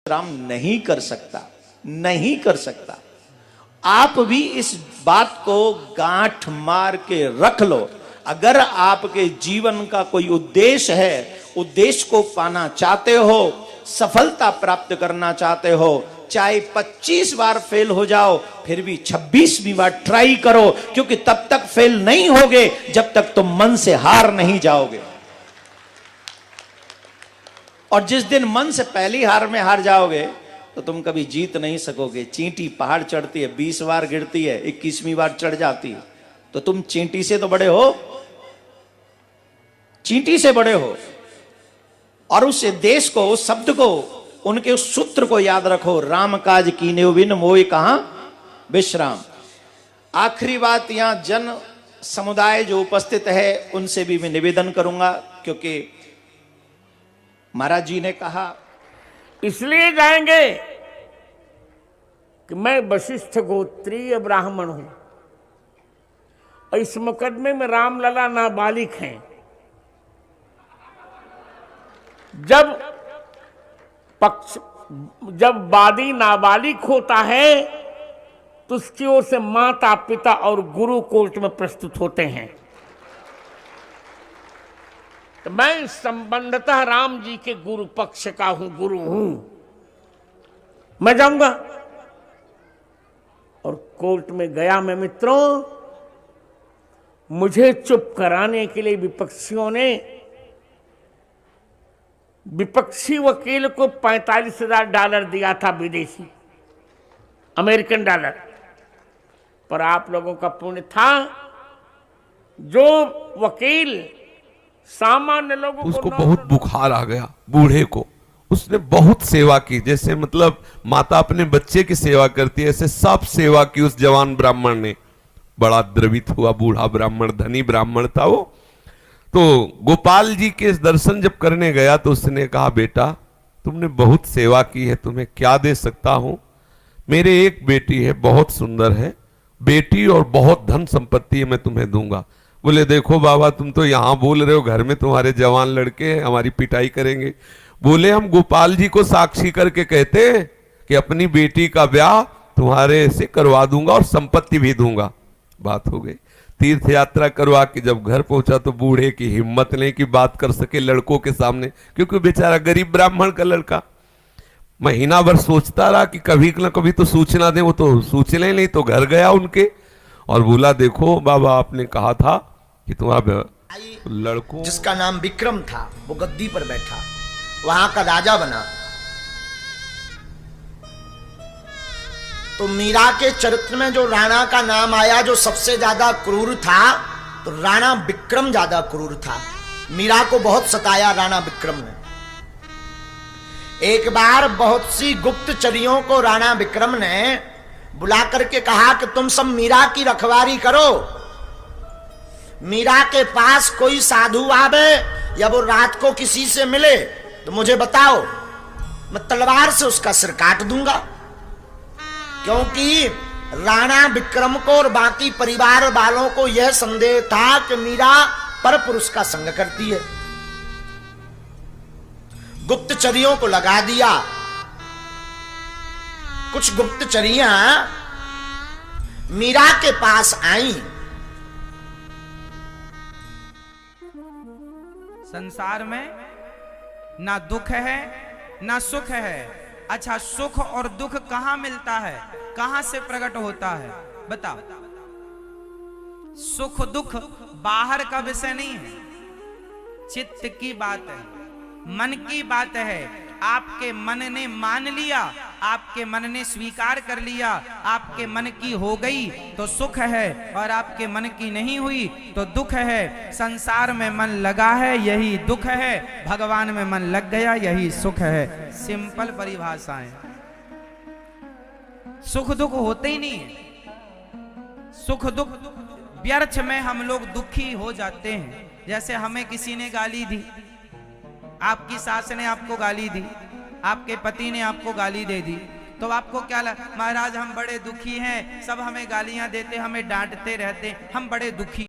राम नहीं कर सकता, नहीं कर सकता। आप भी इस बात को गांठ मार के रख लो। अगर आपके जीवन का कोई उद्देश्य है, उद्देश्य को पाना चाहते हो, सफलता प्राप्त करना चाहते हो, चाहे 25 बार फेल हो जाओ फिर भी 26वीं बार ट्राई करो, क्योंकि तब तक फेल नहीं होगे जब तक तुम मन से हार नहीं जाओगे। और जिस दिन मन से पहली हार में हार जाओगे तो तुम कभी जीत नहीं सकोगे। चींटी पहाड़ चढ़ती है, 20 बार गिरती है, 21वीं बार चढ़ जाती है, तो तुम चींटी से तो बड़े हो, चींटी से बड़े हो। और उस देश को, उस शब्द को, उनके उस सूत्र को याद रखो, राम काज कीन्हे बिन मोहि कहां विश्राम। आखिरी बात, यहां जन समुदाय जो उपस्थित है उनसे भी मैं निवेदन करूंगा, क्योंकि महाराज जी ने कहा इसलिए जाएंगे कि मैं वशिष्ठ गोत्रीय ब्राह्मण हूं और इस मुकदमे में रामलला नाबालिग हैं। जब वादी नाबालिग होता है तो उसकी ओर से माता पिता और गुरु कोर्ट में प्रस्तुत होते हैं। तो मैं संबंधतः राम जी के गुरु पक्ष का हूं, गुरु हूं। मैं जाऊंगा और कोर्ट में गया मैं मित्रों, मुझे चुप कराने के लिए विपक्षियों ने विपक्षी वकील को $45,000 दिया था, विदेशी अमेरिकन डॉलर। पर आप लोगों का पुण्य था, जो वकील सामान्य लोगों उसको बहुत बुखार आ गया, बूढ़े को। उसने बहुत सेवा की, जैसे मतलब माता अपने बच्चे की सेवा करती है, ऐसे सब सेवा की उस जवान ब्राह्मण ने। बड़ा द्रवित हुआ बूढ़ा ब्राह्मण, धनी ब्राह्मण था वो। तो गोपाल जी के दर्शन जब करने गया तो उसने कहा, बेटा तुमने बहुत सेवा की है, तुम्हें क्या दे सकता हूं? मेरे एक बेटी है, बहुत सुंदर है बेटी, और बहुत धन संपत्ति है, मैं तुम्हें दूंगा। बोले देखो बाबा, तुम तो यहां बोल रहे हो, घर में तुम्हारे जवान लड़के हैं, हमारी पिटाई करेंगे। बोले हम गोपाल जी को साक्षी करके कहते हैं कि अपनी बेटी का ब्याह तुम्हारे से करवा दूंगा और संपत्ति भी दूंगा। बात हो गई। तीर्थ यात्रा करवा के जब घर पहुंचा तो बूढ़े की हिम्मत नहीं कि बात कर सके लड़कों के सामने, क्योंकि बेचारा गरीब ब्राह्मण का लड़का। महीना भर सोचता रहा कि कभी न कभी तो सूचना दे, वो तो सूचना ही नहीं। तो घर गया उनके और बोला, देखो बाबा आपने कहा था कि तुम्हारा लड़कों, जिसका नाम विक्रम था, वो गद्दी पर बैठा, वहां का राजा बना। तो मीरा के चरित्र में जो राणा का नाम आया, जो सबसे ज्यादा क्रूर था, तो राणा विक्रम ज्यादा क्रूर था। मीरा को बहुत सताया राणा विक्रम ने। एक बार बहुत सी गुप्तचरियों को राणा विक्रम ने बुला करके कहा कि तुम सब मीरा की रखवारी करो। मीरा के पास कोई साधु आवे या वो रात को किसी से मिले तो मुझे बताओ, मैं तलवार से उसका सिर काट दूंगा। क्योंकि राणा विक्रम को और बाकी परिवार वालों को यह संदेह था कि मीरा पर पुरुष का संग करती है। गुप्तचरियों को लगा दिया। कुछ गुप्तचरियां मीरा के पास आई। संसार में ना दुख है ना सुख है। अच्छा, सुख और दुख कहां मिलता है, कहां से प्रकट होता है बताओ? सुख दुख बाहर का विषय नहीं है, चित्त की बात है, मन की बात है। आपके मन ने मान लिया, आपके मन ने स्वीकार कर लिया, आपके मन की हो गई तो सुख है, और आपके मन की नहीं हुई तो दुख है। संसार में मन लगा है यही दुख है, भगवान में मन लग गया यही सुख है। सिंपल परिभाषाएं। सुख दुख होते ही नहीं है। सुख दुख व्यर्थ में हम लोग दुखी हो जाते हैं। जैसे हमें किसी ने गाली दी, आपकी सास ने आपको गाली दी, आपके पति ने आपको गाली दे दी, तो आपको क्या लगा? महाराज हम बड़े दुखी हैं, सब हमें गालियां देते, हमें डांटते रहते, हम बड़े दुखी